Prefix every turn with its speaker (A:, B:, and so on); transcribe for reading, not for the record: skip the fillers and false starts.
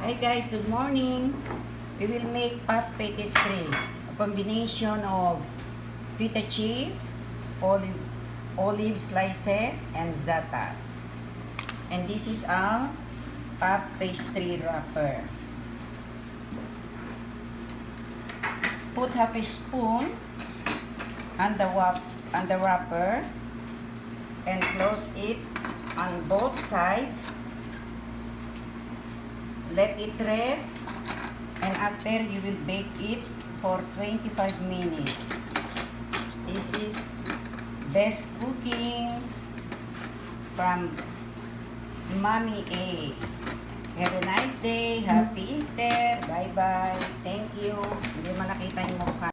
A: Hi guys, good morning. We will make puff pastry, a combination of feta cheese, olive slices, and za'atar. And this is our puff pastry wrapper. Put half a spoon on the wrapper and close it on both sides. Let it rest, and after you will bake it for 25 minutes. This is best cooking from Mommy A. Have a nice day. Happy Easter. Bye-bye. Thank you. Hindi mo nakita yung mukha.